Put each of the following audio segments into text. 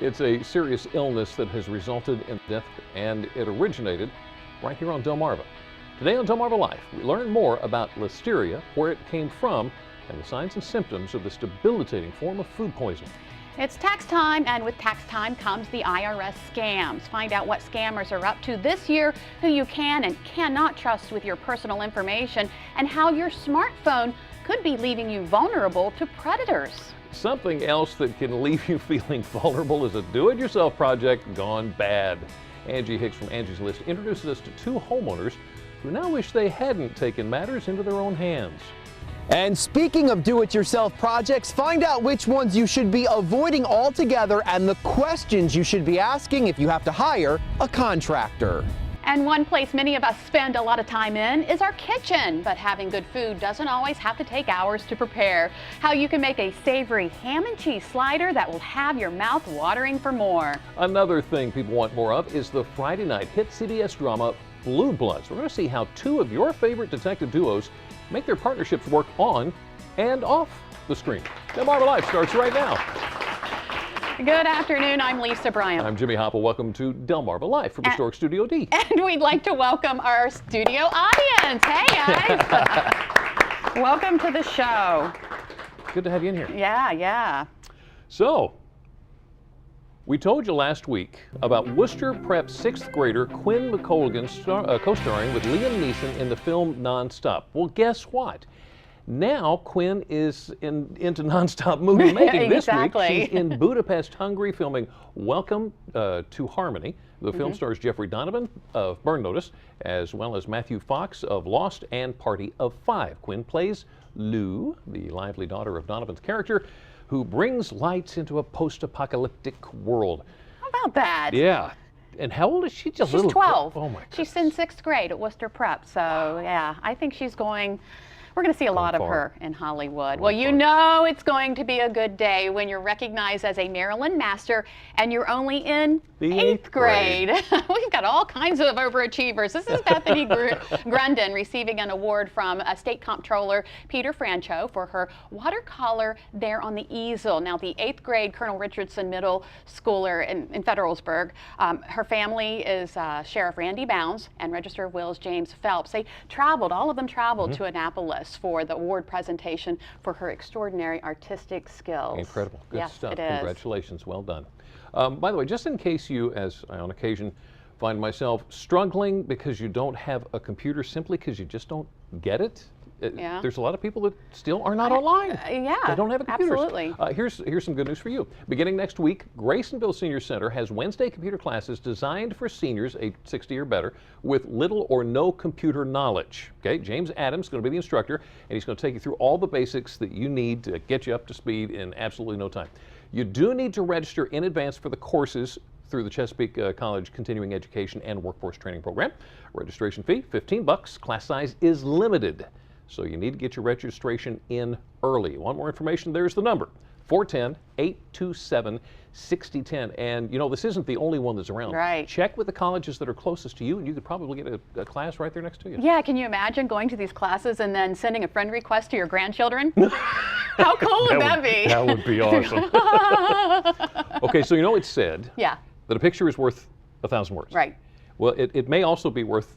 It's a serious illness that has resulted in death, and it originated right here on Delmarva. Today on Delmarva Life, we learn more about listeria, where it came from, and the signs and symptoms of this debilitating form of food poisoning. It's tax time, and with tax time comes the IRS scams. Find out what scammers are up to this year, who you can and cannot trust with your personal information, and how your smartphone could be leaving you vulnerable to predators. Something else that can leave you feeling vulnerable is a do-it-yourself project gone bad. Angie Hicks from Angie's List introduces us to two homeowners who now wish they hadn't taken matters into their own hands. And speaking of do-it-yourself projects, find out which ones you should be avoiding altogether and the questions you should be asking if you have to hire a contractor. And one place many of us spend a lot of time in is our kitchen, but having good food doesn't always have to take hours to prepare. How you can make a savory ham and cheese slider that will have your mouth watering for more. Another thing people want more of is the Friday night hit CBS drama Blue Bloods. We're going to see how two of your favorite detective duos make their partnerships work on and off the screen. Delmarva Life starts right now. Good afternoon, I'm Lisa Bryant. I'm Jimmy Hopple. Welcome to Delmarva Life from Historic Studio D. And we'd like to welcome our studio audience. Hey guys. Welcome to the show. Good to have you in here. Yeah. So, we told you last week about Worcester Prep 6th grader Quinn McColgan co-starring with Liam Neeson in the film Nonstop. Well, guess what? Now Quinn is into nonstop movie making this week. She's in Budapest, Hungary, filming Welcome to Harmony. The film stars Jeffrey Donovan of Burn Notice, as well as Matthew Fox of Lost and Party of Five. Quinn plays Lou, the lively daughter of Donovan's character, who brings lights into a post-apocalyptic world. How about that? Yeah. And how old is she? Just she's 12. Oh my goodness. She's in 6th grade at Worcester Prep. So yeah, I think she's going. We're going to see a lot of her in Hollywood. Well, you know it's going to be a good day when you're recognized as a Maryland Master and you're only in the 8th grade. We've got all kinds of overachievers. This is Bethany Grundon receiving an award from State Comptroller Peter Francho for her watercolor there on the easel. Now, the 8th grade Colonel Richardson Middle Schooler in Federalsburg, her family is Sheriff Randy Bounds and Register of Wills James Phelps. They traveled, all of them traveled to Annapolis for the award presentation for her extraordinary artistic skills. Incredible. Good stuff. It is. Congratulations. Well done. By the way, just in case you, as I on occasion find myself struggling because you don't have a computer simply because you just don't get it. There's a lot of people that still are not online. Yeah, they don't have a computer. Absolutely. Here's some good news for you. Beginning next week, Graysonville Senior Center has Wednesday computer classes designed for seniors age 60 or better with little or no computer knowledge. Okay, James Adams is going to be the instructor, and he's going to take you through all the basics that you need to get you up to speed in absolutely no time. You do need to register in advance for the courses through the Chesapeake College Continuing Education and Workforce Training Program. Registration fee, $15. Class size is limited, so you need to get your registration in early. Want more information? There's the number, 410-827-6010. And you know, this isn't the only one that's around. Right. Check with the colleges that are closest to you, and you could probably get a class right there next to you. Yeah, can you imagine going to these classes and then sending a friend request to your grandchildren? How cool would that be? That would be awesome. Okay, so you know it's said that a picture is worth 1,000 words. Right. Well, it may also be worth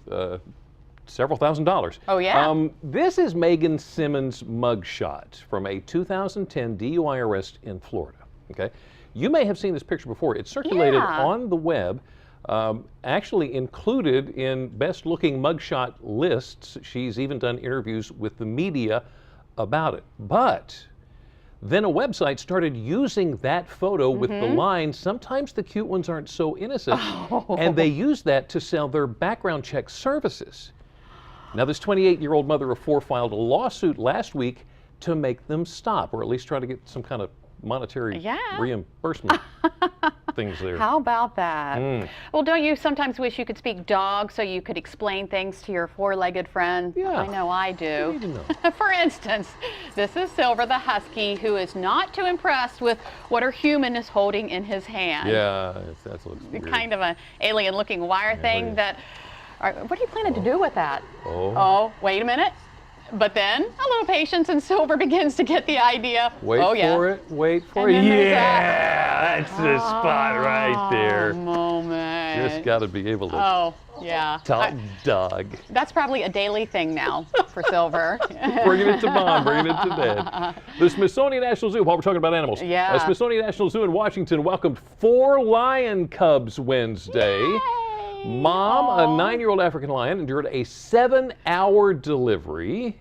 several $1,000s. Oh, yeah? This is Megan Simmons' mugshot from a 2010 DUI arrest in Florida. Okay, you may have seen this picture before. It's circulated on the web, actually included in best-looking mugshot lists. She's even done interviews with the media about it. But then a website started using that photo with the line, sometimes the cute ones aren't so innocent, and they use that to sell their background check services. Now, this 28-year-old mother of four filed a lawsuit last week to make them stop, or at least try to get some kind of monetary reimbursement things there. How about that? Well, don't you sometimes wish you could speak dog so you could explain things to your four-legged friend? Yeah. I know I do. You need to know. For instance, this is Silver the Husky, who is not too impressed with what her human is holding in his hand. Yeah, that looks weird. Kind of an alien-looking wire thing that... what are you planning to do with that? Oh, wait a minute. But then a little patience and Silver begins to get the idea. Wait for it, wait for And it. then there's Yeah, that's the spot right there. Moment. Just got to be able to Oh, yeah. top dog. That's probably a daily thing now for Silver. Bringing it to mom, bringing it to dad. The Smithsonian National Zoo, while we're talking about animals. Yeah. The Smithsonian National Zoo in Washington welcomed 4 lion cubs Wednesday. Yay! Mom, a 9-year-old African lion, endured a 7-hour delivery.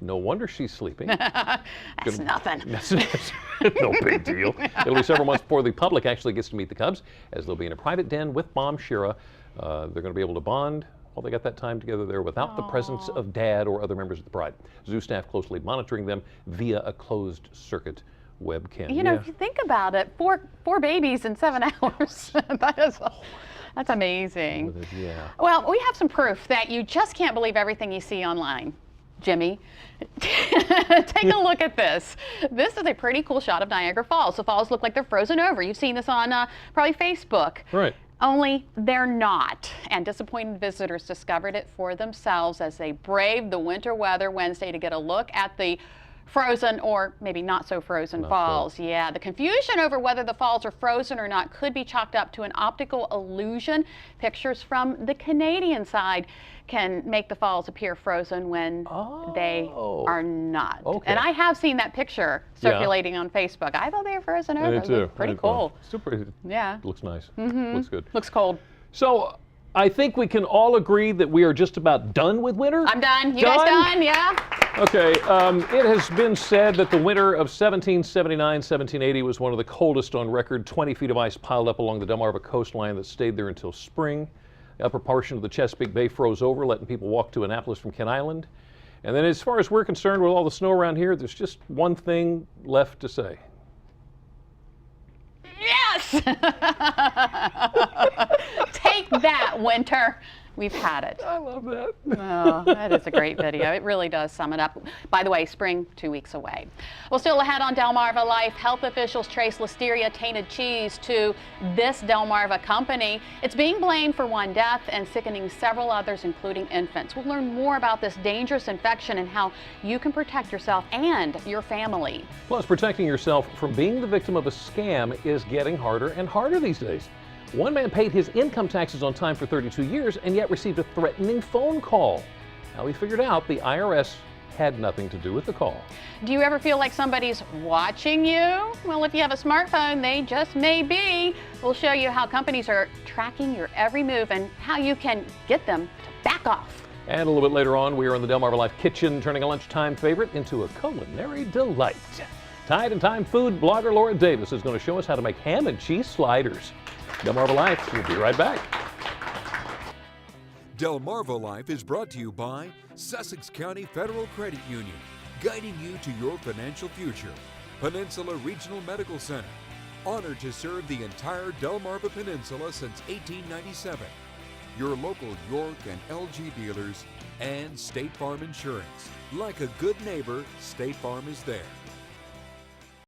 No wonder she's sleeping. That's nothing. That's no big deal. It'll be several months before the public actually gets to meet the cubs, as they'll be in a private den with Mom Shira. They're going to be able to bond while they got that time together there without the presence of Dad or other members of the pride. Zoo staff closely monitoring them via a closed circuit webcam. You know, if you think about it, four babies in 7 hours. That's amazing. Yeah. Well, we have some proof that you just can't believe everything you see online, Jimmy. Take a look at this. This is a pretty cool shot of Niagara Falls. The falls look like they're frozen over. You've seen this on probably Facebook. Right. Only they're not. And disappointed visitors discovered it for themselves as they braved the winter weather Wednesday to get a look at the frozen or maybe not so frozen falls. Yeah, the confusion over whether the falls are frozen or not could be chalked up to an optical illusion. Pictures from the Canadian side can make the falls appear frozen when they are not. Okay. And I have seen that picture circulating on Facebook. I thought they were frozen over. Me too. Pretty cool. Super. Yeah. Looks nice. Looks good. Looks cold. So I think we can all agree that we are just about done with winter. I'm done. You guys done? Yeah. Okay. It has been said that the winter of 1779-1780 was one of the coldest on record. 20 feet of ice piled up along the Delmarva coastline that stayed there until spring. The upper portion of the Chesapeake Bay froze over, letting people walk to Annapolis from Kent Island. And then as far as we're concerned, with all the snow around here, there's just one thing left to say. Yes! Take that, winter. We've had it. I love that. Oh, that is a great video. It really does sum it up. By the way, spring 2 weeks away. Well, still ahead on Delmarva Life, health officials trace listeria-tainted cheese to this Delmarva company. It's being blamed for one death and sickening several others, including infants. We'll learn more about this dangerous infection and how you can protect yourself and your family. Plus, protecting yourself from being the victim of a scam is getting harder and harder these days. One man paid his income taxes on time for 32 years and yet received a threatening phone call. Now he figured out the IRS had nothing to do with the call. Do you ever feel like somebody's watching you? Well, if you have a smartphone, they just may be. We'll show you how companies are tracking your every move and how you can get them to back off. And a little bit later on, we are in the Delmarva Life kitchen, turning a lunchtime favorite into a culinary delight. Tide and Time food blogger Laura Davis is going to show us how to make ham and cheese sliders. Delmarva Life, we'll be right back. Delmarva Life is brought to you by Sussex County Federal Credit Union, guiding you to your financial future. Peninsula Regional Medical Center, honored to serve the entire Delmarva Peninsula since 1897. Your local York and LG dealers, and State Farm Insurance. Like a good neighbor, State Farm is there.